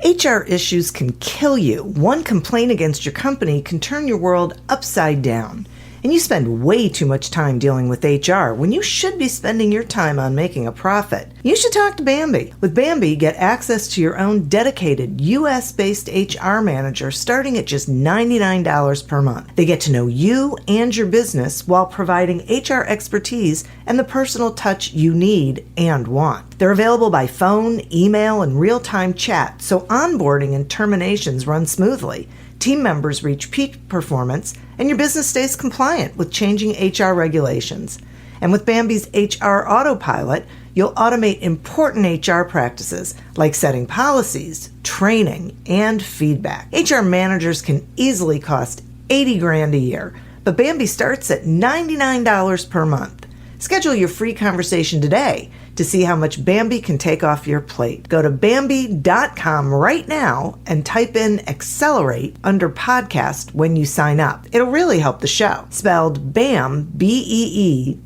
HR issues can kill you. One complaint against your company can turn your world upside down. And you spend way too much time dealing with HR when you should be spending your time on making a profit. You should talk to Bambi. With Bambi, get access to your own dedicated US-based HR manager starting at just $99 per month. They get to know you and your business while providing HR expertise and the personal touch you need and want. They're available by phone, email, and real-time chat, so onboarding and terminations run smoothly. Team members reach peak performance, and your business stays compliant with changing HR regulations. And with Bambi's HR Autopilot, you'll automate important HR practices like setting policies, training, and feedback. HR managers can easily cost $80,000 a year, but Bambi starts at $99 per month. Schedule your free conversation today to see how much Bambi can take off your plate. Go to Bambi.com right now and type in Accelerate under podcast when you sign up. It'll really help the show. Spelled BAM, BEE.com.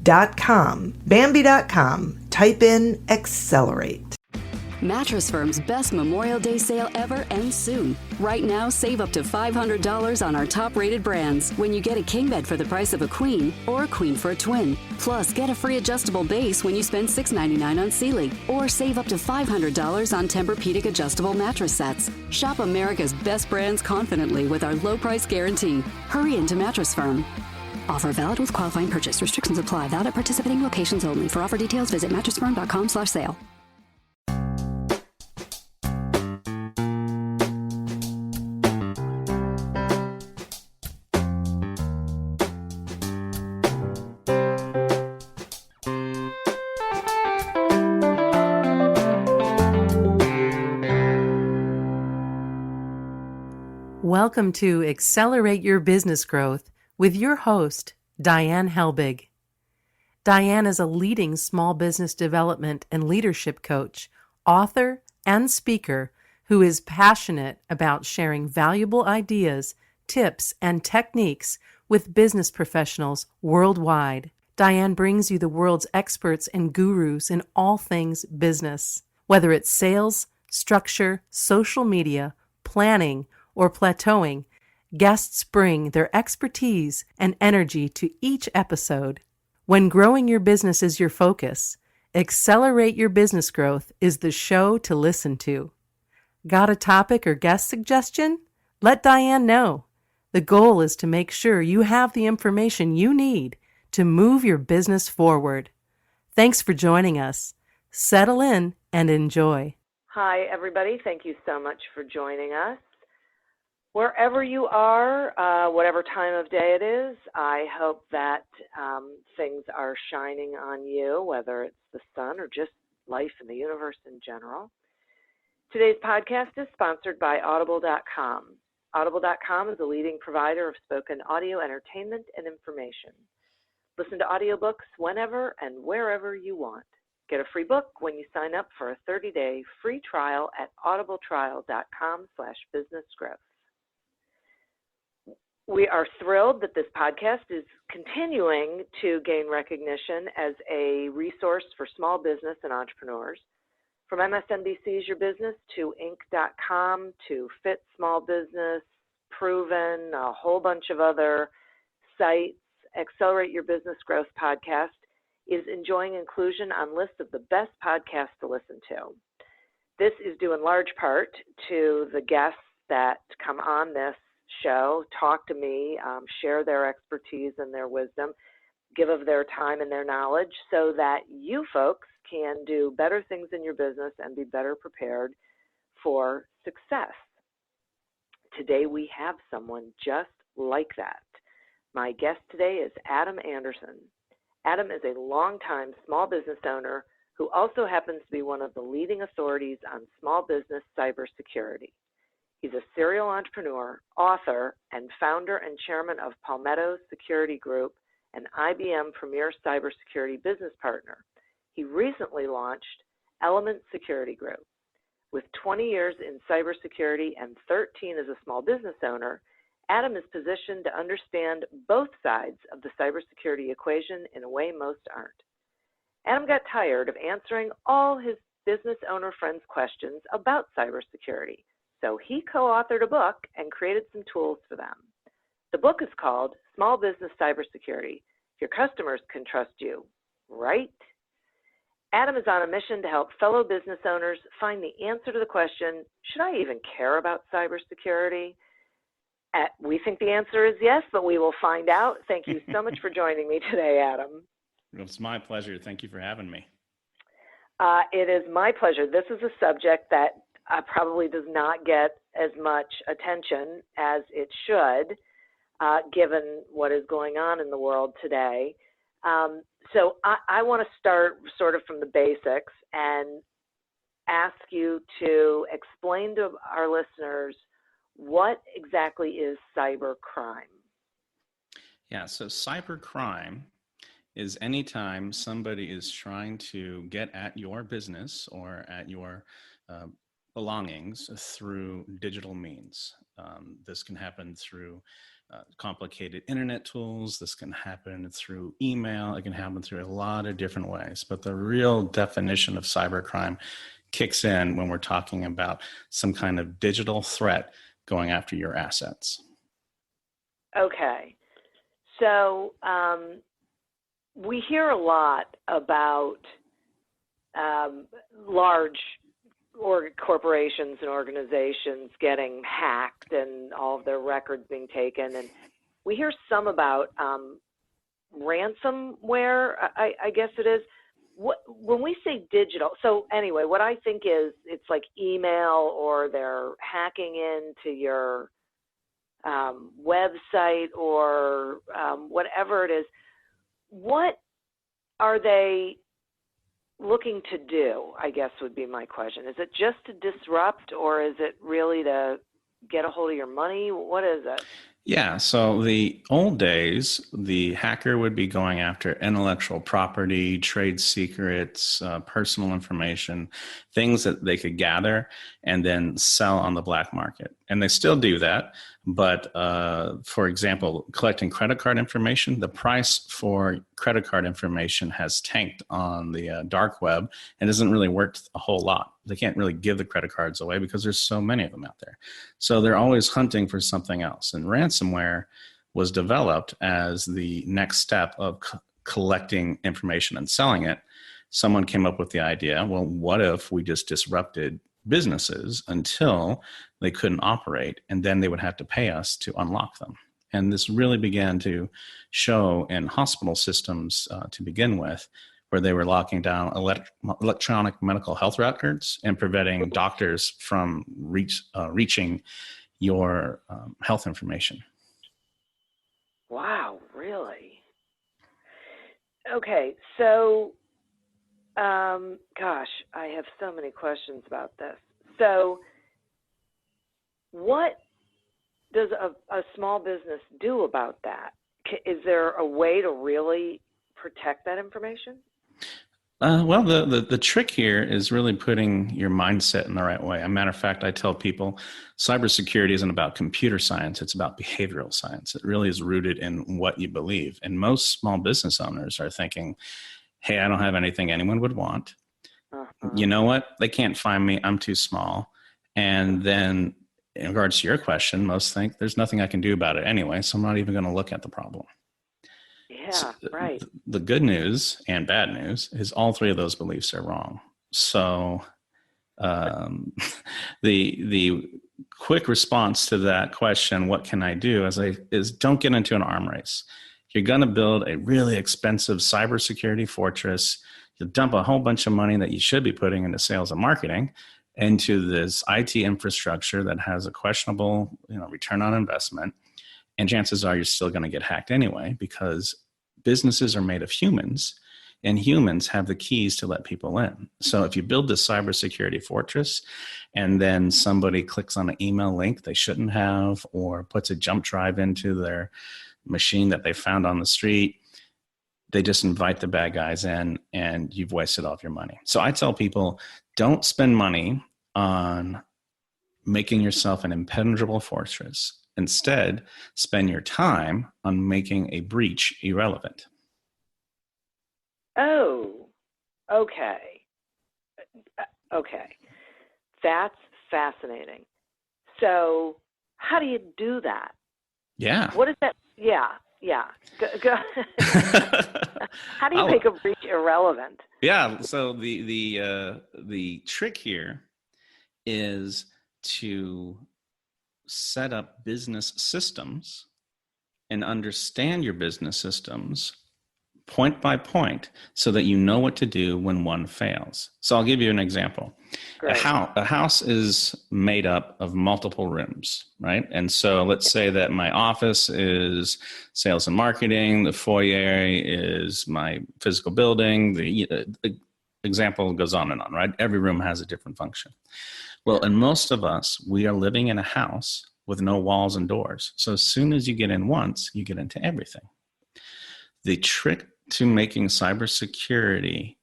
Bambi.com. Type in Accelerate. Mattress Firm's best Memorial Day sale ever ends soon. Right now, save up to $500 on our top-rated brands when you get a king bed for the price of a queen or a queen for a twin. Plus, get a free adjustable base when you spend $699 on Sealy, or save up to $500 on Tempur-Pedic adjustable mattress sets. Shop America's best brands confidently with our low price guarantee. Hurry into Mattress Firm. Offer valid with qualifying purchase. Restrictions apply. Valid at participating locations only. For offer details, visit mattressfirm.com/sale. Welcome to Accelerate Your Business Growth with your host, Diane Helbig. Diane is a leading small business development and leadership coach, author, and speaker who is passionate about sharing valuable ideas, tips, and techniques with business professionals worldwide. Diane brings you the world's experts and gurus in all things business. Whether it's sales, structure, social media, planning, or plateauing, guests bring their expertise and energy to each episode. When growing your business is your focus, Accelerate Your Business Growth is the show to listen to. Got a topic or guest suggestion? Let Diane know. The goal is to make sure you have the information you need to move your business forward. Thanks for joining us. Settle in and enjoy. Hi, everybody. Thank you so much for joining us. Wherever you are, whatever time of day it is, I hope that things are shining on you, whether it's the sun or just life in the universe in general. Today's podcast is sponsored by Audible.com. Audible.com is a leading provider of spoken audio entertainment and information. Listen to audiobooks whenever and wherever you want. Get a free book when you sign up for a 30-day free trial at audibletrial.com/businessgrowth. We are thrilled that this podcast is continuing to gain recognition as a resource for small business and entrepreneurs. From MSNBC's Your Business to Inc.com to Fit Small Business, Proven, a whole bunch of other sites, Accelerate Your Business Growth podcast is enjoying inclusion on lists of the best podcasts to listen to. This is due in large part to the guests that come on this show, talk to me, share their expertise and their wisdom, give of their time and their knowledge so that you folks can do better things in your business and be better prepared for success. Today we have someone just like that. My guest today is Adam Anderson. Adam is a longtime small business owner who also happens to be one of the leading authorities on small business cybersecurity. He's a serial entrepreneur, author, and founder and chairman of Palmetto Security Group, an IBM premier cybersecurity business partner. He recently launched Element Security Group. With 20 years in cybersecurity and 13 as a small business owner, Adam is positioned to understand both sides of the cybersecurity equation in a way most aren't. Adam got tired of answering all his business owner friends' questions about cybersecurity, So he co-authored a book and created some tools for them. The book is called Small Business Cybersecurity. Your customers can trust you, right? Adam is on a mission to help fellow business owners find the answer to the question, should I even care about cybersecurity? We think the answer is yes, but we will find out. Thank you so much for joining me today, Adam. It's my pleasure. Thank you for having me. It is my pleasure. This is a subject that probably does not get as much attention as it should, given what is going on in the world today. So I want to start sort of from the basics and ask you to explain to our listeners what exactly is cybercrime. Yeah, so cybercrime is anytime somebody is trying to get at your business or at your belongings through digital means. This can happen through complicated internet tools. This can happen through email. It can happen through a lot of different ways. But the real definition of cybercrime kicks in when we're talking about some kind of digital threat going after your assets. Okay. So we hear a lot about large corporations and organizations getting hacked and all of their records being taken. And we hear some about ransomware, I guess it is. When we say digital, so anyway, what I think is it's like email or they're hacking into your website or whatever it is. What are they looking to do, I guess would be my question. Is it just to disrupt, or is it really to get a hold of your money? What is it? Yeah, so the old days, the hacker would be going after intellectual property, trade secrets, personal information, things that they could gather and then sell on the black market. And they still do that. But for example, collecting credit card information, the price for credit card information has tanked on the dark web and isn't really worth a whole lot. They can't really give the credit cards away because there's so many of them out there. So they're always hunting for something else. And ransomware was developed as the next step of collecting information and selling it. Someone came up with the idea, well, what if we just disrupted businesses until they couldn't operate, and then they would have to pay us to unlock them. And this really began to show in hospital systems to begin with, where they were locking down electronic medical health records and preventing doctors from reaching your health information. Wow, really? Okay, so gosh, I have so many questions about this. So what does a small business do about that? Is there a way to really protect that information? Well, the trick here is really putting your mindset in the right way. As a matter of fact, I tell people cybersecurity isn't about computer science. It's about behavioral science. It really is rooted in what you believe. And most small business owners are thinking, hey, I don't have anything anyone would want. You know what? They can't find me. I'm too small. And then in regards to your question, most think there's nothing I can do about it anyway, so I'm not even going to look at the problem. Yeah, So right. The good news and bad news is all three of those beliefs are wrong. So the quick response to that question, what can I do, is don't get into an arm race. You're going to build a really expensive cybersecurity fortress. You'll dump a whole bunch of money that you should be putting into sales and marketing into this IT infrastructure that has a questionable, return on investment. And chances are you're still going to get hacked anyway, because businesses are made of humans, and humans have the keys to let people in. So if you build this cybersecurity fortress and then somebody clicks on an email link they shouldn't have, or puts a jump drive into their machine that they found on the street, they just invite the bad guys in and you've wasted all of your money. So I tell people, don't spend money on making yourself an impenetrable fortress. Instead, spend your time on making a breach irrelevant. Oh, okay. Okay. That's fascinating. So how do you do that? Yeah. What is that? Yeah. Go. How do you make a breach irrelevant? Yeah. So the trick here is to set up business systems and understand your business systems point by point so that you know what to do when one fails. So I'll give you an example. Great. A house is made up of multiple rooms, right? And so let's say that my office is sales and marketing, the foyer is my physical building, the example goes on, right? Every room has a different function. Well, and most of us, we are living in a house with no walls and doors. So as soon as you get in once, you get into everything. The trick to making cybersecurity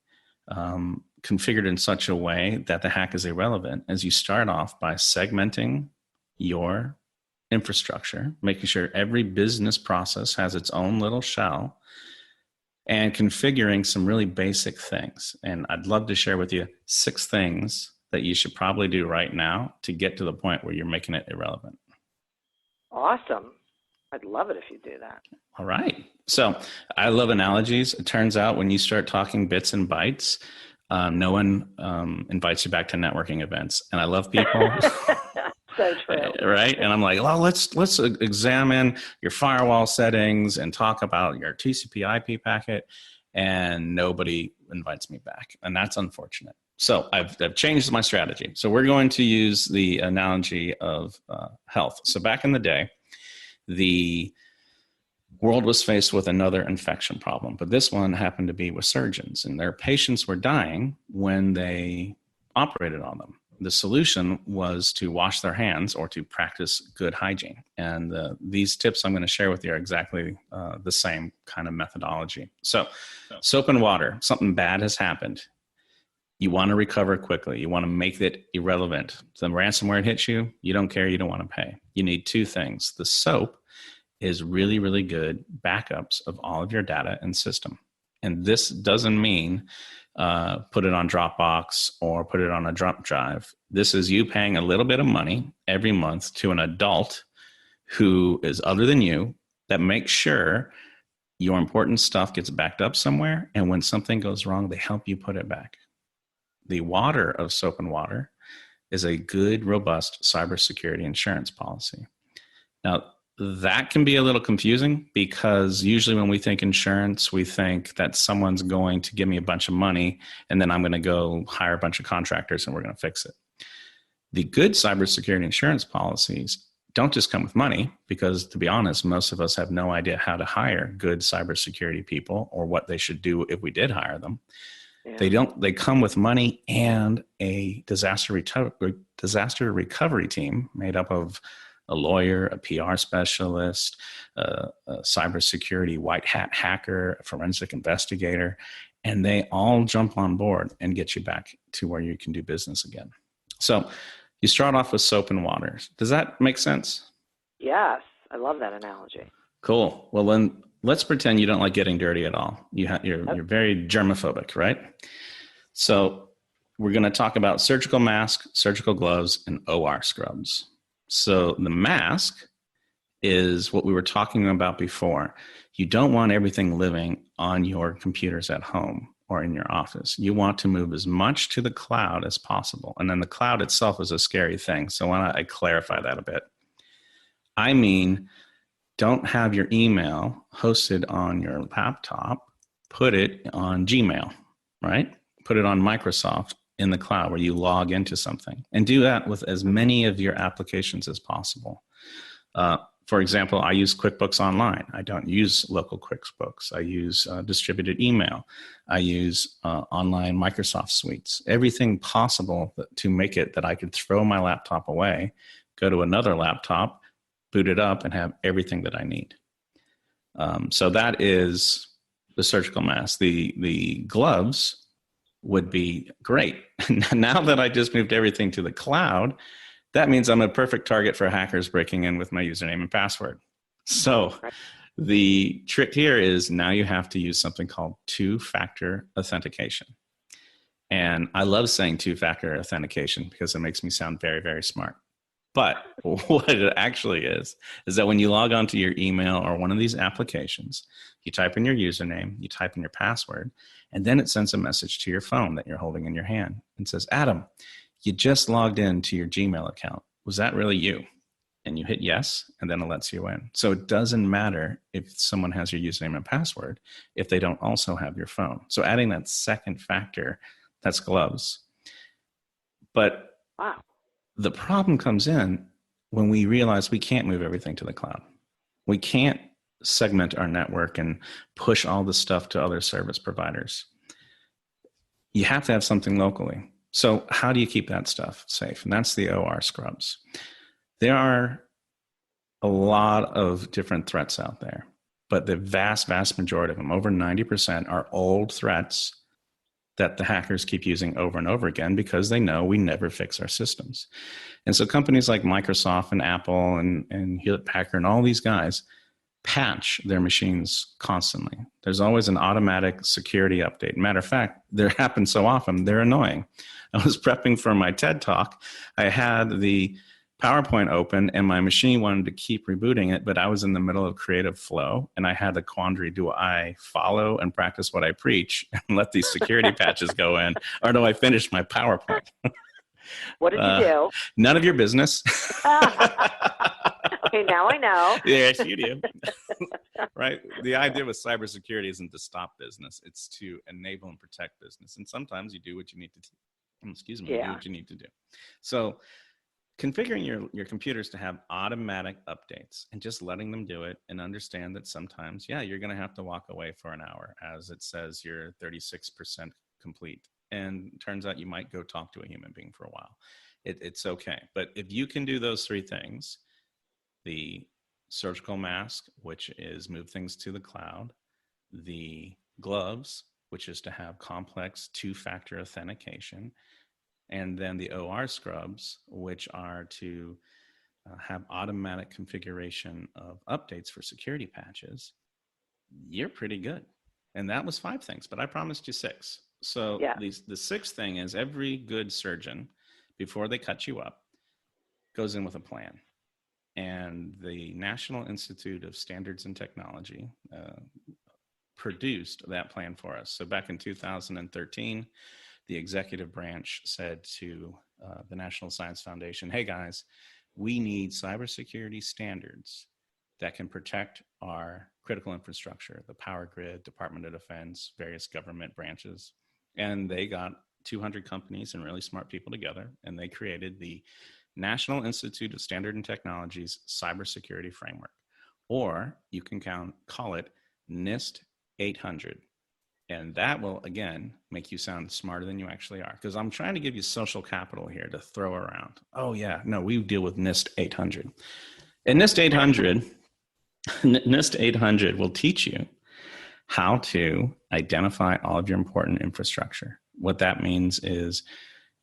configured in such a way that the hack is irrelevant is you start off by segmenting your infrastructure, making sure every business process has its own little shell, and configuring some really basic things. And I'd love to share with you 6 things that you should probably do right now to get to the point where you're making it irrelevant. Awesome. I'd love it if you do that. All right. So I love analogies. It turns out when you start talking bits and bytes, no one invites you back to networking events. And I love people. So true. Right. And I'm like, well, let's examine your firewall settings and talk about your TCP IP packet. And nobody invites me back. And that's unfortunate. So I've changed my strategy. So we're going to use the analogy of health. So back in the day, the world was faced with another infection problem, but this one happened to be with surgeons, and their patients were dying when they operated on them. The solution was to wash their hands or to practice good hygiene. And these tips I'm going to share with you are exactly the same kind of methodology. So soap and water, something bad has happened. You want to recover quickly. You want to make it irrelevant. The ransomware hits you, you don't care, you don't want to pay. You need 2 things. The soap is really, really good backups of all of your data and system. And this doesn't mean put it on Dropbox or put it on a Drum drive. This is you paying a little bit of money every month to an adult who is other than you that makes sure your important stuff gets backed up somewhere. And when something goes wrong, they help you put it back. The water of soap and water is a good, robust cybersecurity insurance policy. Now, that can be a little confusing because usually when we think insurance, we think that someone's going to give me a bunch of money and then I'm going to go hire a bunch of contractors and we're going to fix it. The good cybersecurity insurance policies don't just come with money because, to be honest, most of us have no idea how to hire good cybersecurity people or what they should do if we did hire them. Yeah. They come with money and a disaster recovery team made up of a lawyer, a PR specialist, a cybersecurity white hat hacker, a forensic investigator, and they all jump on board and get you back to where you can do business again. So you start off with soap and water. Does that make sense? Yes, I love that analogy. Cool. Well, then let's pretend you don't like getting dirty at all. You're very germophobic, right? So we're going to talk about surgical mask, surgical gloves, and OR scrubs. So the mask is what we were talking about before. You don't want everything living on your computers at home or in your office. You want to move as much to the cloud as possible. And then the cloud itself is a scary thing. So why don't I clarify that a bit? I mean, don't have your email hosted on your laptop. Put it on Gmail, right? Put it on Microsoft in the cloud where you log into something, and do that with as many of your applications as possible. For example, I use QuickBooks Online. I don't use local QuickBooks. I use distributed email. I use online Microsoft suites. Everything possible to make it that I could throw my laptop away, go to another laptop, boot it up, and have everything that I need. So that is the surgical mask. The gloves would be great. Now that I just moved everything to the cloud, that means I'm a perfect target for hackers breaking in with my username and password. So the trick here is now you have to use something called 2-factor authentication. And I love saying 2-factor authentication because it makes me sound very, very smart. But what it actually is that when you log onto your email or one of these applications, you type in your username, you type in your password, and then it sends a message to your phone that you're holding in your hand and says, Adam, you just logged into your Gmail account. Was that really you? And you hit yes, and then it lets you in. So it doesn't matter if someone has your username and password if they don't also have your phone. So adding that second factor, that's gloves. But Wow. the problem comes in when we realize we can't move everything to the cloud. We can't segment our network and push all the stuff to other service providers. You have to have something locally. So how do you keep that stuff safe? And that's the OR scrubs. There are a lot of different threats out there, but the vast majority of them, over 90%, are old threats that the hackers keep using over and over again because they know we never fix our systems. And so companies like Microsoft and Apple and Hewlett-Packard and all these guys patch their machines constantly. There's always an automatic security update. Matter of fact, they happen so often, they're annoying. I was prepping for my TED Talk. I had the PowerPoint open and my machine wanted to keep rebooting it, but I was in the middle of creative flow and I had the quandary, do I follow and practice what I preach and let these security patches go in, or do I finish my PowerPoint? What did you do? None of your business. Okay, now I know. Yes, you do. Right? The idea with cybersecurity isn't to stop business. It's to enable and protect business. And sometimes you do what you need to do. Excuse me, you do what you need to do. So configuring your computers to have automatic updates and just letting them do it, and understand that sometimes, you're going to have to walk away for an hour as it says you're 36% complete. And it turns out you might go talk to a human being for a while. It's okay. But if you can do those three things, the surgical mask, which is move things to the cloud, the gloves, which is to have complex two-factor authentication, and then the OR scrubs, which are to have automatic configuration of updates for security patches, you're pretty good. And that was 5 things, but I promised you 6. So the 6th thing is every good surgeon, before they cut you up, goes in with a plan. And the National Institute of Standards and Technology produced that plan for us. So back in 2013, the executive branch said to the National Science Foundation, hey guys, we need cybersecurity standards that can protect our critical infrastructure, the power grid, Department of Defense, various government branches. And they got 200 companies and really smart people together, and they created the National Institute of Standard and Technology's Cybersecurity Framework, or you can call it NIST 800. And that will, again, make you sound smarter than you actually are, because I'm trying to give you social capital here to throw around. Oh, yeah, no, we deal with NIST 800. And NIST 800 will teach you how to identify all of your important infrastructure. What that means is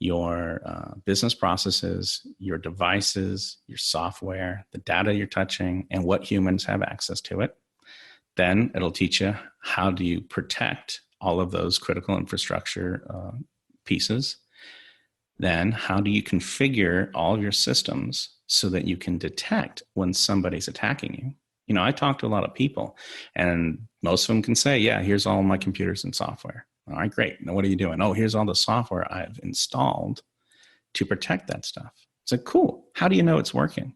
your business processes, your devices, your software, the data you're touching, and what humans have access to it. Then it'll teach you how do you protect all of those critical infrastructure pieces. Then how do you configure all of your systems so that you can detect when somebody's attacking you? You know, I talk to a lot of people, and most of them can say, yeah, here's all my computers and software. All right, great. Now what are you doing? Oh, here's all the software I've installed to protect that stuff. It's like, cool. How do you know it's working?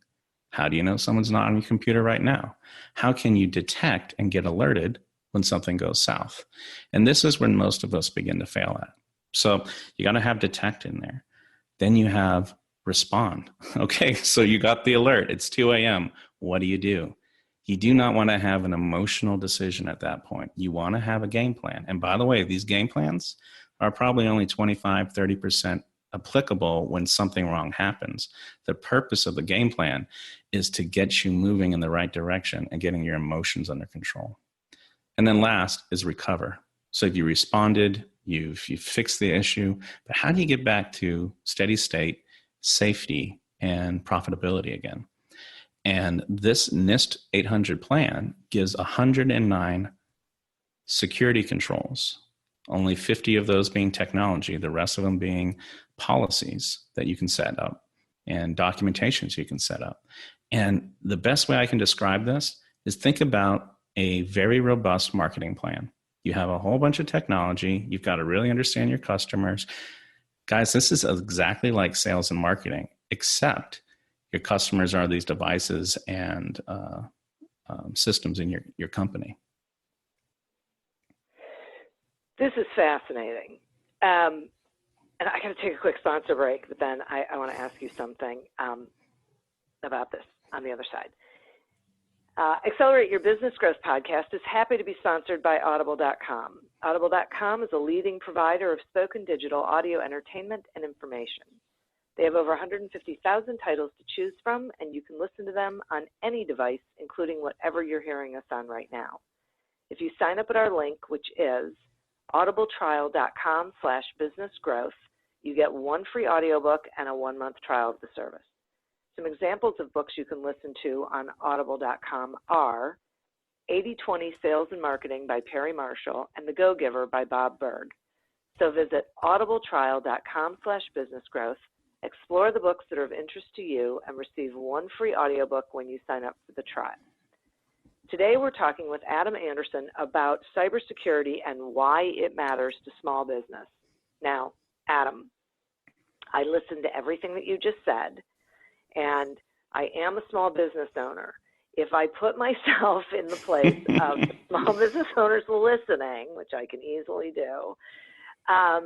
How do you know someone's not on your computer right now? How can you detect and get alerted when something goes south? And this is when most of us begin to fail at. So you got to have detect in there. Then you have respond. Okay, so you got the alert. It's 2 a.m. What do? You do not want to have an emotional decision at that point. You want to have a game plan. And by the way, these game plans are probably only 25, 30% applicable when something wrong happens. The purpose of the game plan is to get you moving in the right direction and getting your emotions under control. And then last is recover. So if you responded, you've fixed the issue, but how do you get back to steady state, safety, and profitability again? And this NIST 800 plan gives 109 security controls, only 50 of those being technology, the rest of them being policies that you can set up. and documentations you can set up. And the best way I can describe this is think about a very robust marketing plan. You have a whole bunch of technology. You've got to really understand your customers. Guys, this is exactly like sales and marketing, except your customers are these devices and systems in your company. This is fascinating. And I got to take a quick sponsor break, but then I want to ask you something about this on the other side. Accelerate Your Business Growth podcast is happy to be sponsored by Audible.com. Audible.com is a leading provider of spoken digital audio entertainment and information. They have over 150,000 titles to choose from, and you can listen to them on any device, including whatever you're hearing us on right now. If you sign up at our link, which is audibletrial.com/businessgrowth, you get one free audiobook and a 1-month trial of the service. Some examples of books you can listen to on audible.com are 80/20 Sales and Marketing by Perry Marshall and The Go-Giver by Bob Berg. So visit audibletrial.com/businessgrowth, explore the books that are of interest to you, and receive one free audiobook when you sign up for the trial. Today we're talking with Adam Anderson about cybersecurity and why it matters to small business. Now, Adam, I listened to everything that you just said, and I am a small business owner. If I put myself in the place of small business owners listening, which I can easily do, I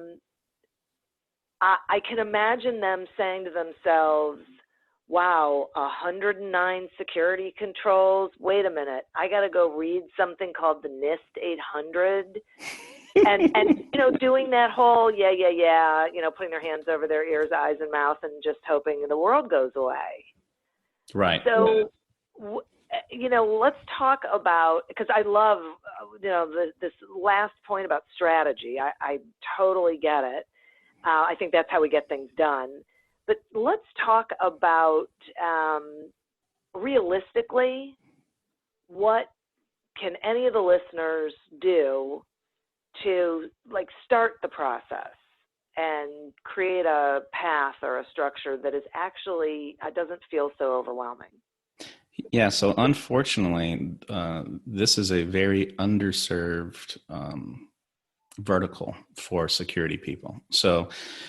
can imagine them saying to themselves, wow, 109 security controls. Wait a minute, I got to go read something called the NIST 800. And doing that whole, putting their hands over their ears, eyes, and mouth and just hoping the world goes away. Right. So, let's talk about, because I love, this last point about strategy. I totally get it. I think that's how we get things done. But let's talk about, realistically, what can any of the listeners do to start the process and create a path or a structure that is actually doesn't feel so overwhelming? Yeah, so unfortunately, this is a very underserved vertical for security people. So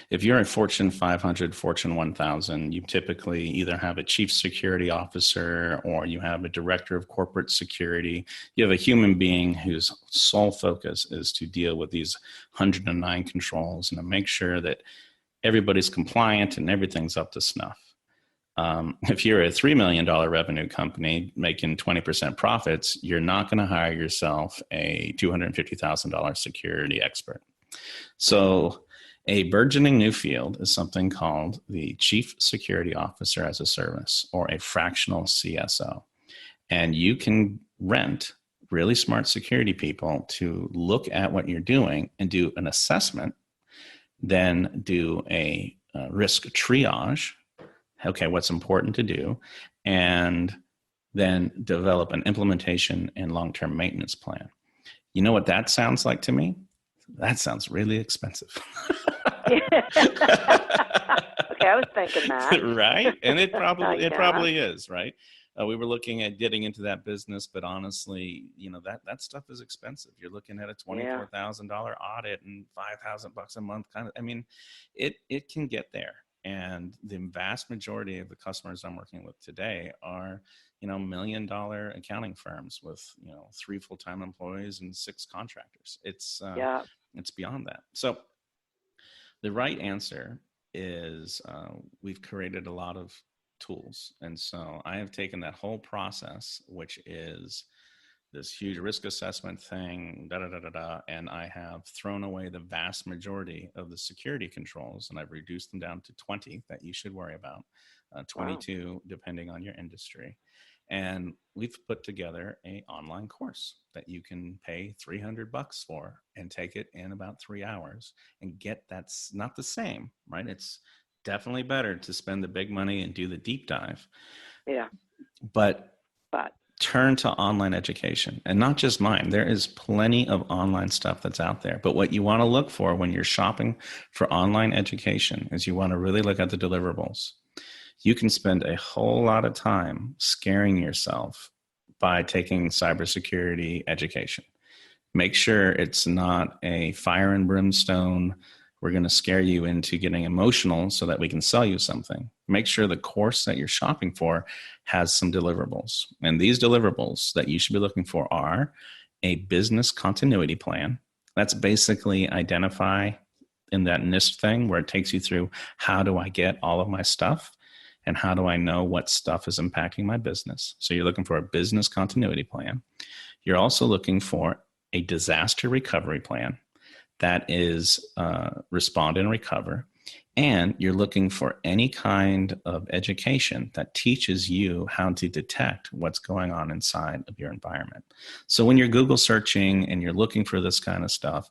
if you're a Fortune 500, Fortune 1000, you typically either have a chief security officer or you have a director of corporate security. You have a human being whose sole focus is to deal with these 109 controls and to make sure that everybody's compliant and everything's up to snuff. If you're a $3 million revenue company making 20% profits, you're not going to hire yourself a $250,000 security expert. So a burgeoning new field is something called the Chief Security Officer as a Service, or a fractional CSO. And you can rent really smart security people to look at what you're doing and do an assessment, then do a risk triage. Okay, what's important to do, and then develop an implementation and long-term maintenance plan. You know what that sounds like to me? That sounds really expensive. Okay, I was thinking that. Right? And it probably is, right? We were looking at getting into that business, but honestly, that stuff is expensive. You're looking at a $24,000 audit and $5,000 a month kind of. I mean, it can get there. And the vast majority of the customers I'm working with today are, $1 million accounting firms with, 3 full-time employees and 6 contractors. It's beyond that. So the right answer is we've created a lot of tools. And so I have taken that whole process, which is this huge risk assessment thing, and I have thrown away the vast majority of the security controls, and I've reduced them down to 20 that you should worry about, 22 depending on your industry. And we've put together an online course that you can pay $300 for and take it in about 3 hours and get. That's not the same, right? It's definitely better to spend the big money and do the deep dive. Yeah. But turn to online education, and not just mine. There is plenty of online stuff that's out there. But what you want to look for when you're shopping for online education is you want to really look at the deliverables. you can spend a whole lot of time scaring yourself by taking cybersecurity education. Make sure it's not a fire and brimstone. We're going to scare you into getting emotional so that we can sell you something. Make sure the course that you're shopping for has some deliverables. And these deliverables that you should be looking for are a business continuity plan. That's basically identify in that NIST thing where it takes you through how do I get all of my stuff and how do I know what stuff is impacting my business. So you're looking for a business continuity plan. You're also looking for a disaster recovery plan that is respond and recover. And you're looking for any kind of education that teaches you how to detect what's going on inside of your environment. So when you're Google searching and you're looking for this kind of stuff,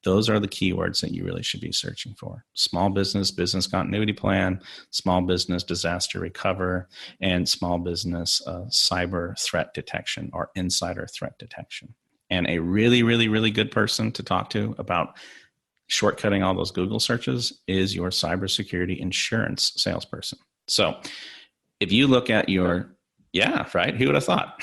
those are the keywords that you really should be searching for. Small business, business continuity plan, small business, disaster recover, and small business cyber threat detection or insider threat detection. And a really, really, really good person to talk to about shortcutting all those Google searches is your cybersecurity insurance salesperson. So if you look at your, yeah, right, who would have thought?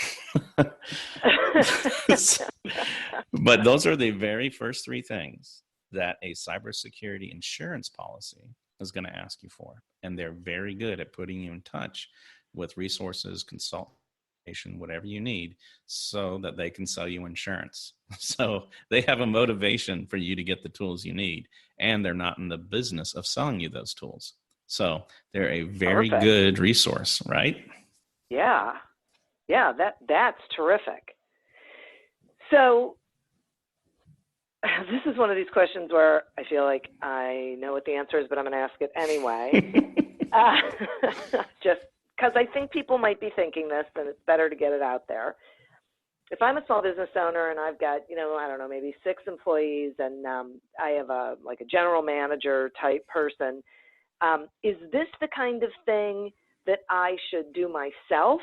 But those are the very first three things that a cybersecurity insurance policy is going to ask you for. And they're very good at putting you in touch with resources, consultation, whatever you need, so that they can sell you insurance. So they have a motivation for you to get the tools you need, and they're not in the business of selling you those tools. So they're a very Perfect. good resource, right? Yeah. Yeah, that's terrific. So this is one of these questions where I feel like I know what the answer is, but I'm going to ask it anyway. Just because I think people might be thinking this, and it's better to get it out there. If I'm a small business owner and I've got, I don't know, maybe 6 employees, and I have a general manager type person, is this the kind of thing that I should do myself,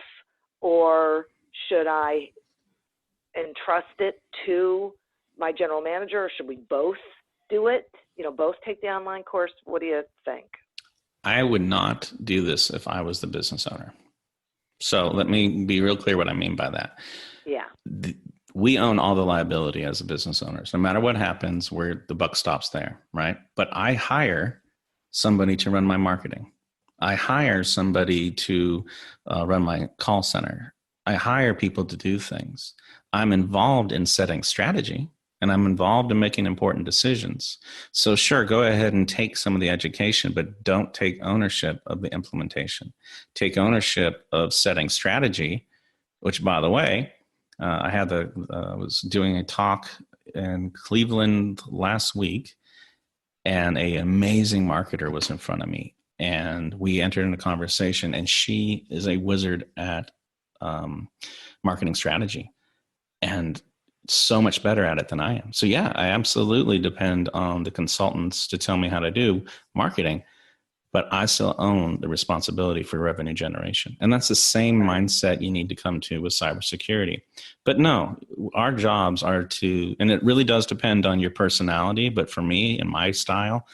or should I entrust it to my general manager, or should we both do it? Both take the online course. What do you think? I would not do this if I was the business owner. So let me be real clear what I mean by that. Yeah. We own all the liability as a business owners. No matter what happens, the buck stops there, right? But I hire somebody to run my marketing. I hire somebody to run my call center. I hire people to do things. I'm involved in setting strategy, and I'm involved in making important decisions. So sure, go ahead and take some of the education, but don't take ownership of the implementation. Take ownership of setting strategy, which, by the way, I was doing a talk in Cleveland last week, and an amazing marketer was in front of me. And we entered into a conversation, and she is a wizard at marketing strategy and so much better at it than I am. So yeah, I absolutely depend on the consultants to tell me how to do marketing, but I still own the responsibility for revenue generation. And that's the same mindset you need to come to with cybersecurity. But no, our jobs are and it really does depend on your personality, but for me and my style,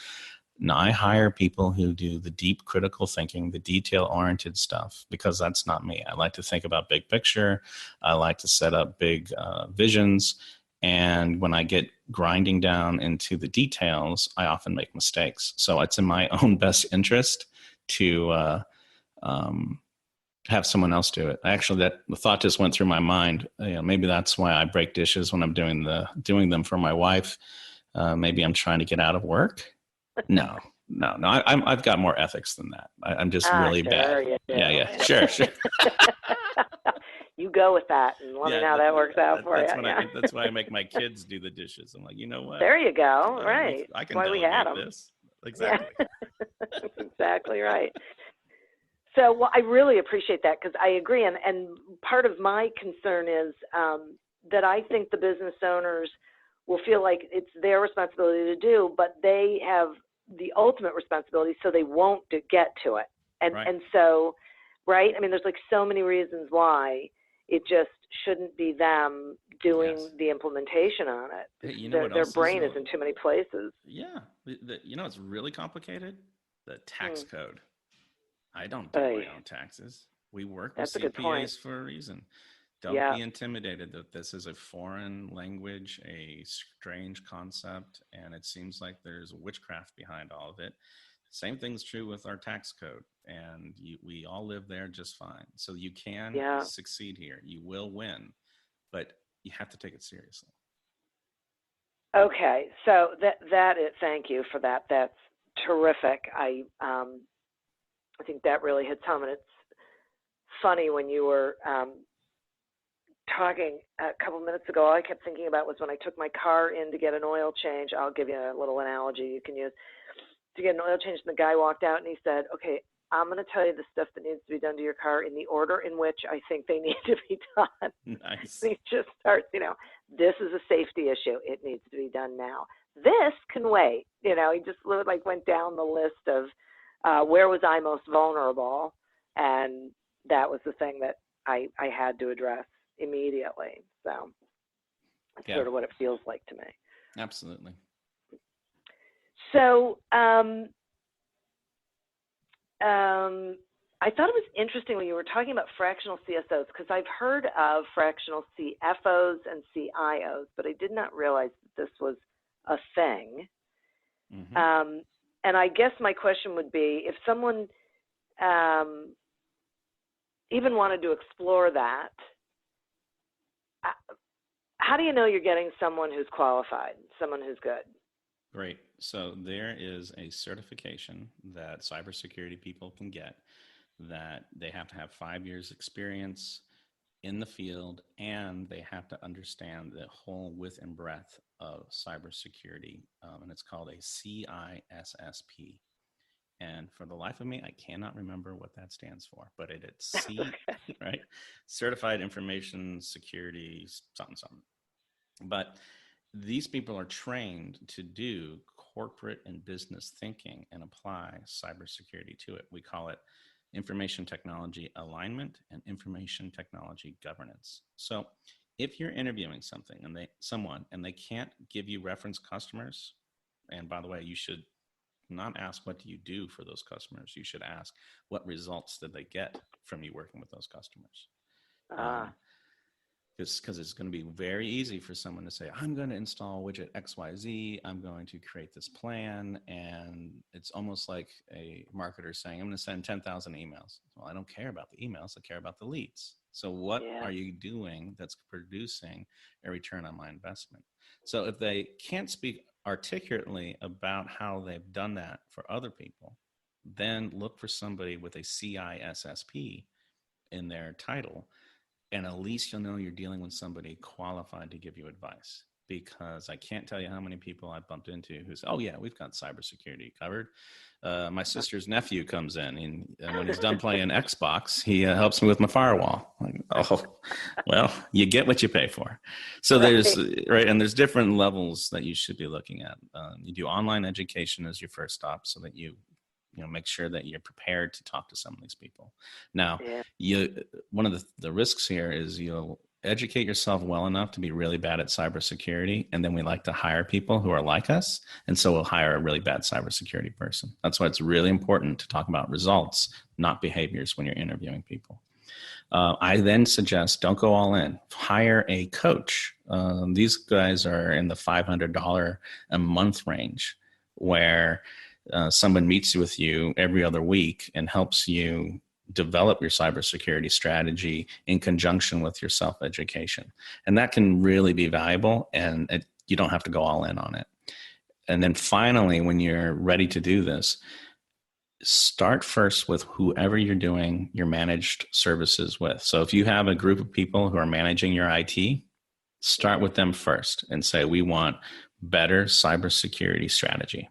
no, I hire people who do the deep critical thinking, the detail-oriented stuff, because that's not me. I like to think about big picture. I like to set up big visions. And when I get grinding down into the details, I often make mistakes. So it's in my own best interest to have someone else do it. Actually, the thought just went through my mind. Maybe that's why I break dishes when I'm doing them for my wife. Maybe I'm trying to get out of work. No. I've got more ethics than that. I'm just really bad. Yeah. Sure. You go with that, and let me know how that works out for you. That's why I make my kids do the dishes. I'm like, you know what? There you go. Right. I can That's why we had them. This. Exactly. Yeah. That's exactly right. So, well, I really appreciate that, because I agree. And part of my concern is that I think the business owners will feel like it's their responsibility to do, but they have the ultimate responsibility, so they won't get to it. And so, right? I mean, there's so many reasons why it just shouldn't be them doing the implementation on it. Hey, their brain is in too many places. Yeah. It's really complicated. The tax code. I don't do my own taxes. We work with That's a good point. CPAs for a reason. Don't Yeah. be intimidated that this is a foreign language, a strange concept, and it seems like there's witchcraft behind all of it. Same thing's true with our tax code, and we all live there just fine. So you can succeed here. You will win, but you have to take it seriously. Okay, so thank you for that. That's terrific. I think that really hits home, and it's funny when you were talking a couple minutes ago. All I kept thinking about was when I took my car in to get an oil change. I'll give you a little analogy you can use. To get an oil change, and the guy walked out and he said, "Okay, I'm going to tell you the stuff that needs to be done to your car in the order in which I think they need to be done." Nice. He just starts, this is a safety issue. It needs to be done now. This can wait. He just went down the list of where was I most vulnerable, and that was the thing that I had to address immediately. So that's sort of what it feels like to me. Absolutely. So I thought it was interesting when you were talking about fractional CSOs, because I've heard of fractional CFOs and CIOs, but I did not realize that this was a thing. Mm-hmm. And I guess my question would be, if someone even wanted to explore that, how do you know you're getting someone who's qualified, someone who's good? Great. So there is a certification that cybersecurity people can get, that they have to have 5 years experience in the field, and they have to understand the whole width and breadth of cybersecurity. And it's called a CISSP. And for the life of me, I cannot remember what that stands for, but it's C, right? Certified Information Security, something. But these people are trained to do corporate and business thinking and apply cybersecurity to it. We call it information technology alignment and information technology governance. So if you're interviewing someone and they can't give you reference customers, and by the way, you should not ask what do you do for those customers. You should ask what results did they get from you working with those customers. Because it's going to be very easy for someone to say, I'm going to install widget XYZ, I'm going to create this plan, and it's almost like a marketer saying, I'm going to send 10,000 emails. Well, I don't care about the emails, I care about the leads. So what are you doing that's producing a return on my investment? So if they can't speak articulately about how they've done that for other people, then look for somebody with a CISSP in their title. And at least you'll know you're dealing with somebody qualified to give you advice, because I can't tell you how many people I've bumped into who say, oh yeah, we've got cybersecurity covered. My sister's nephew comes in, and when he's done playing Xbox, he helps me with my firewall. Like, oh, well, you get what you pay for. So there's there's different levels that you should be looking at. You do online education as your first stop, so that you make sure that you're prepared to talk to some of these people. Now, one of the risks here is you'll educate yourself well enough to be really bad at cybersecurity, and then we like to hire people who are like us, and so we'll hire a really bad cybersecurity person. That's why it's really important to talk about results, not behaviors, when you're interviewing people. I then suggest don't go all in. Hire a coach. These guys are in the $500 a month range, where someone meets with you every other week and helps you develop your cybersecurity strategy in conjunction with your self-education. And that can really be valuable, and you don't have to go all in on it. And then finally, when you're ready to do this, start first with whoever you're doing your managed services with. So if you have a group of people who are managing your IT, start with them first and say, we want better cybersecurity strategy.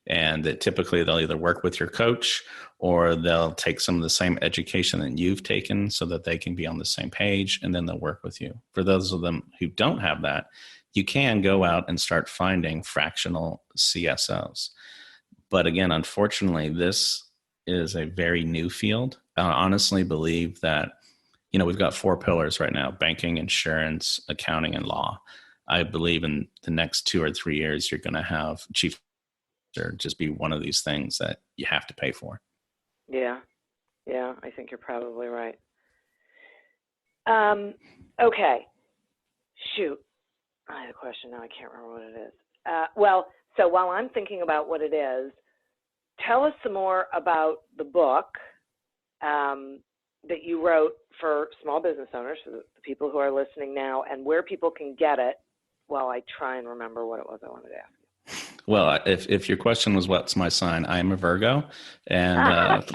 And that typically they'll either work with your coach, or they'll take some of the same education that you've taken so that they can be on the same page, and then they'll work with you. For those of them who don't have that, you can go out and start finding fractional CSOs. But again, unfortunately, this is a very new field. I honestly believe that, we've got 4 pillars right now: banking, insurance, accounting, and law. I believe in the next 2 or 3 years, you're going to have chief or just be one of these things that you have to pay for. Yeah. Yeah, I think you're probably right. Okay. Shoot. I had a question now. I can't remember what it is. So while I'm thinking about what it is, tell us some more about the book that you wrote for small business owners, for the people who are listening now, and where people can get it while I try and remember what it was I wanted to ask. Well, if your question was what's my sign, I am a Virgo, and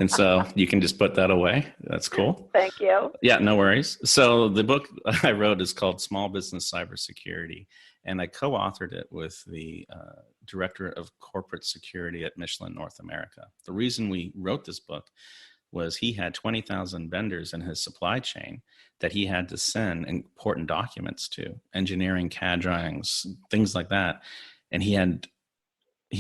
so you can just put that away. That's cool. Thank you. Yeah, no worries. So the book I wrote is called Small Business Cybersecurity, and I co-authored it with the director of corporate security at Michelin North America. The reason we wrote this book was he had 20,000 vendors in his supply chain that he had to send important documents to, engineering, CAD drawings, things like that. And he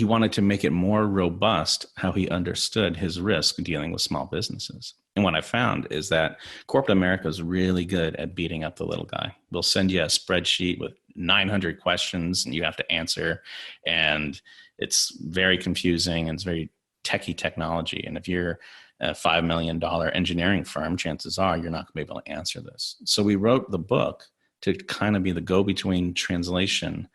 wanted to make it more robust how he understood his risk dealing with small businesses. And what I found is that corporate America is really good at beating up the little guy. They'll send you a spreadsheet with 900 questions and you have to answer. And it's very confusing and it's very techie technology. And if you're a $5 million engineering firm, chances are you're not going to be able to answer this. So we wrote the book to kind of be the go-between translation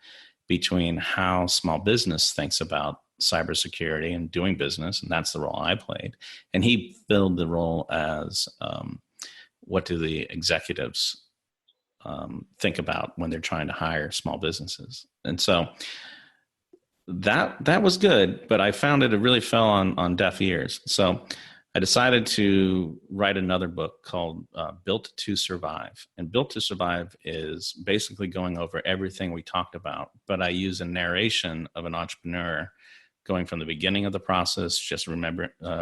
between how small business thinks about cybersecurity and doing business, and that's the role I played. And he filled the role as what do the executives think about when they're trying to hire small businesses. And so that was good, but I found it really fell on deaf ears. So I decided to write another book called Built to Survive. And Built to Survive is basically going over everything we talked about, but I use a narration of an entrepreneur going from the beginning of the process, just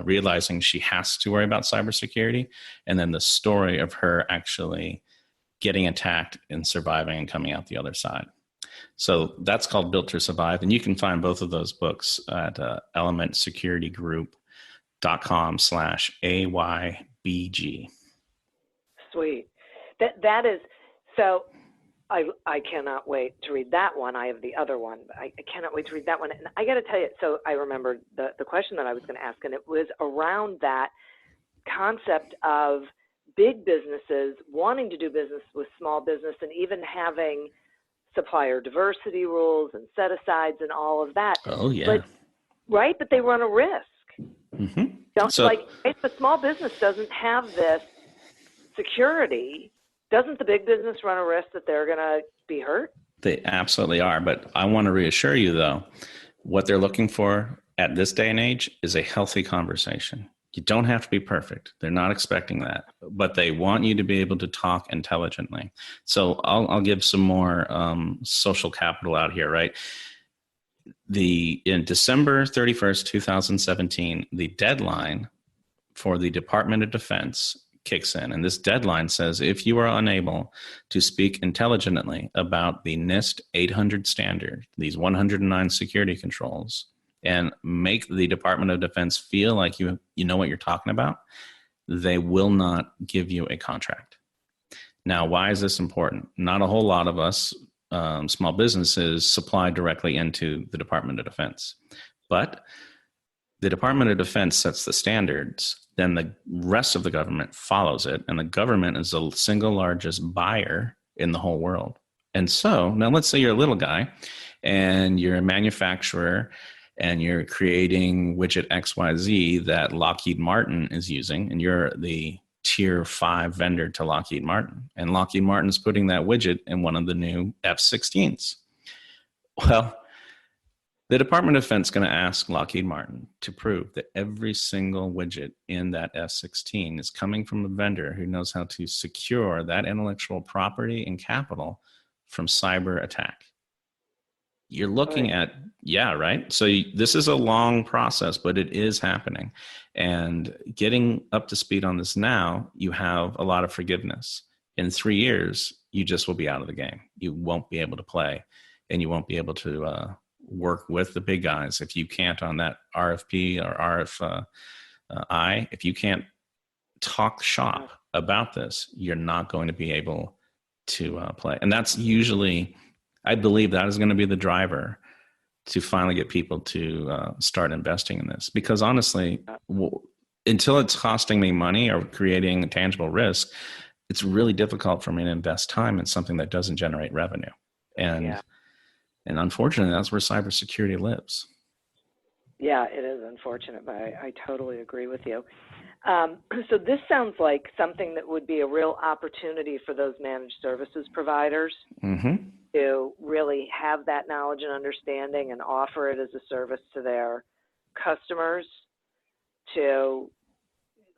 realizing she has to worry about cybersecurity, and then the story of her actually getting attacked and surviving and coming out the other side. So that's called Built to Survive. And you can find both of those books at elementsecurity.com/AYBG. Sweet. That is, so I cannot wait to read that one. I have the other one, but I cannot wait to read that one. And I got to tell you, so I remembered the question that I was going to ask, and it was around that concept of big businesses wanting to do business with small business and even having supplier diversity rules and set-asides and all of that. Oh, yeah. But they run a risk. Mm-hmm. If a small business doesn't have this security, doesn't the big business run a risk that they're going to be hurt? They absolutely are. But I want to reassure you, though, what they're looking for at this day and age is a healthy conversation. You don't have to be perfect. They're not expecting that, but they want you to be able to talk intelligently. So I'll give some more social capital out here, right? In December 31st, 2017, the deadline for the Department of Defense kicks in. And this deadline says if you are unable to speak intelligently about the NIST 800 standard, these 109 security controls, and make the Department of Defense feel like you know what you're talking about, they will not give you a contract. Now, why is this important? Not a whole lot of us small businesses supply directly into the Department of Defense. But the Department of Defense sets the standards, then the rest of the government follows it, and the government is the single largest buyer in the whole world. And so, now let's say you're a little guy, and you're a manufacturer, and you're creating widget XYZ that Lockheed Martin is using, and you're the tier 5 vendor to Lockheed Martin. And Lockheed Martin's putting that widget in one of the new F-16s. Well, the Department of Defense is going to ask Lockheed Martin to prove that every single widget in that F-16 is coming from a vendor who knows how to secure that intellectual property and capital from cyber attack. You're looking at, yeah, right? So this is a long process, but it is happening. And getting up to speed on this now, you have a lot of forgiveness. In 3 years, you just will be out of the game. You won't be able to play, and you won't be able to work with the big guys. If you can't on that RFP or RFI, if you can't talk shop about this, you're not going to be able to play. And that's usually, I believe that is going to be the driver to finally get people to start investing in this. Because honestly, until it's costing me money or creating a tangible risk, it's really difficult for me to invest time in something that doesn't generate revenue. And unfortunately, that's where cybersecurity lives. Yeah, it is unfortunate, but I totally agree with you. So this sounds like something that would be a real opportunity for those managed services providers to really have that knowledge and understanding and offer it as a service to their customers. To,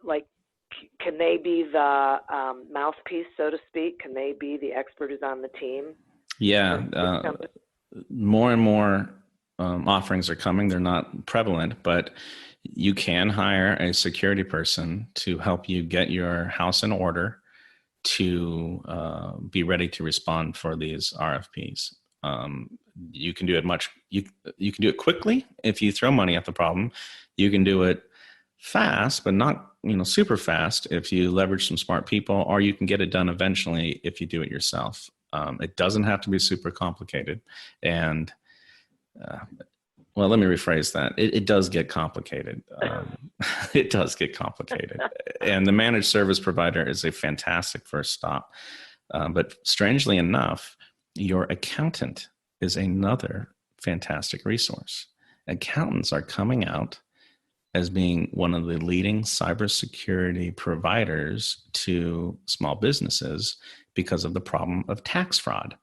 like, can they be the mouthpiece, so to speak? Can they be the expert who's on the team? Yeah, more and more offerings are coming. They're not prevalent, but you can hire a security person to help you get your house in order to be ready to respond for these RFPs. You can do it you can do it quickly if you throw money at the problem. You can do it fast, but not super fast if you leverage some smart people, or you can get it done eventually if you do it yourself. It doesn't have to be super complicated. And well, let me rephrase that. It does get complicated. It does get complicated. And the managed service provider is a fantastic first stop. But strangely enough, your accountant is another fantastic resource. Accountants are coming out as being one of the leading cybersecurity providers to small businesses because of the problem of tax fraud.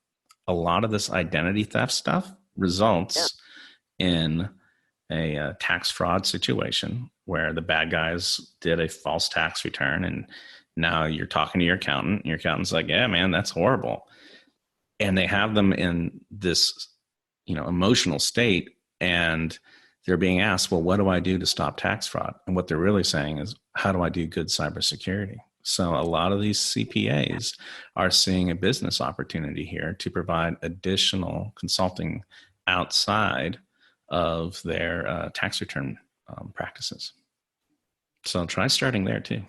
A lot of this identity theft stuff results in a tax fraud situation where the bad guys did a false tax return, and now you're talking to your accountant, and your accountant's like, yeah, man, that's horrible. And they have them in this, emotional state, and they're being asked, well, what do I do to stop tax fraud? And what they're really saying is, how do I do good cybersecurity? So a lot of these CPAs are seeing a business opportunity here to provide additional consulting outside of their tax return practices. So try starting there too.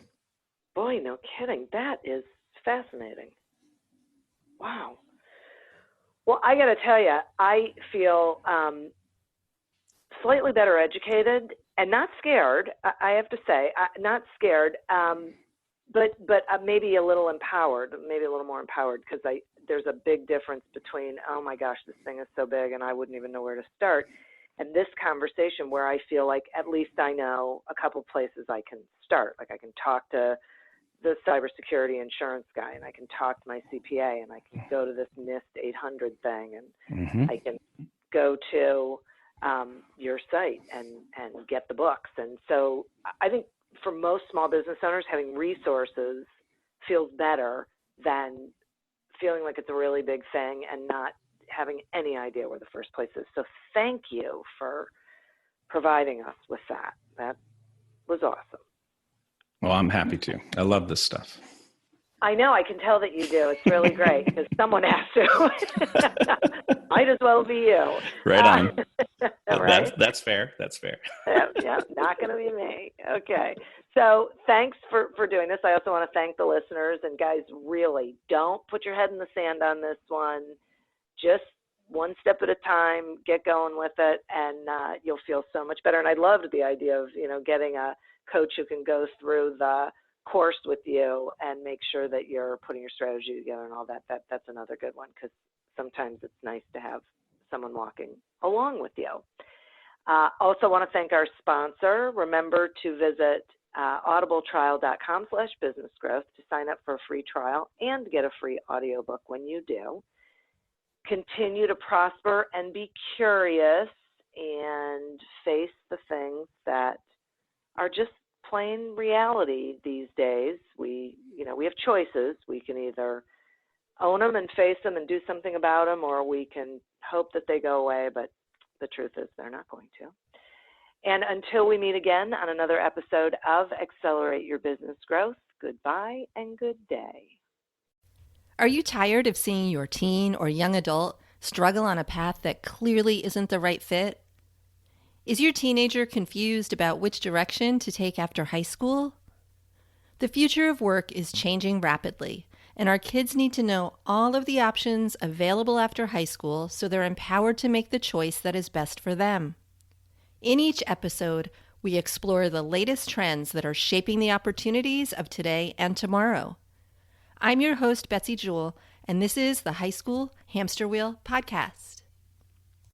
Boy, no kidding. That is fascinating. Wow. Well, I got to tell you, I feel slightly better educated and not scared. I have to say, not scared, but maybe a little empowered, maybe a little more empowered, because there's a big difference between, oh my gosh, this thing is so big and I wouldn't even know where to start, and this conversation where I feel like at least I know a couple places I can start. Like I can talk to the cybersecurity insurance guy, and I can talk to my CPA, and I can go to this NIST 800 thing, and I can go to your site and get the books. And so I think for most small business owners, having resources feels better than feeling like it's a really big thing and not having any idea where the first place is. So thank you for providing us with that. That was awesome. Well, I'm happy to. I love this stuff. I know. I can tell that you do. It's really great because someone has to. Might as well be you. Right on. Right? That's fair. That's fair. Yeah, not going to be me. Okay. So thanks for doing this. I also want to thank the listeners. And guys, really, don't put your head in the sand on this one. Just one step at a time, get going with it, and you'll feel so much better. And I loved the idea of, getting a coach who can go through the course with you and make sure that you're putting your strategy together and all that. That's another good one, because sometimes it's nice to have someone walking along with you. Also want to thank our sponsor. Remember to visit audibletrial.com/businessgrowth to sign up for a free trial and get a free audiobook when you do. Continue to prosper and be curious and face the things that are just plain reality these days. We have choices. We can either own them and face them and do something about them, or we can hope that they go away, but the truth is they're not going to. And until we meet again on another episode of Accelerate Your Business Growth, goodbye and good day. Are you tired of seeing your teen or young adult struggle on a path that clearly isn't the right fit? Is your teenager confused about which direction to take after high school? The future of work is changing rapidly, and our kids need to know all of the options available after high school so they're empowered to make the choice that is best for them. In each episode, We explore the latest trends that are shaping the opportunities of today and tomorrow. I'm your host, Betsy Jewell, and this is the High School Hamster Wheel Podcast.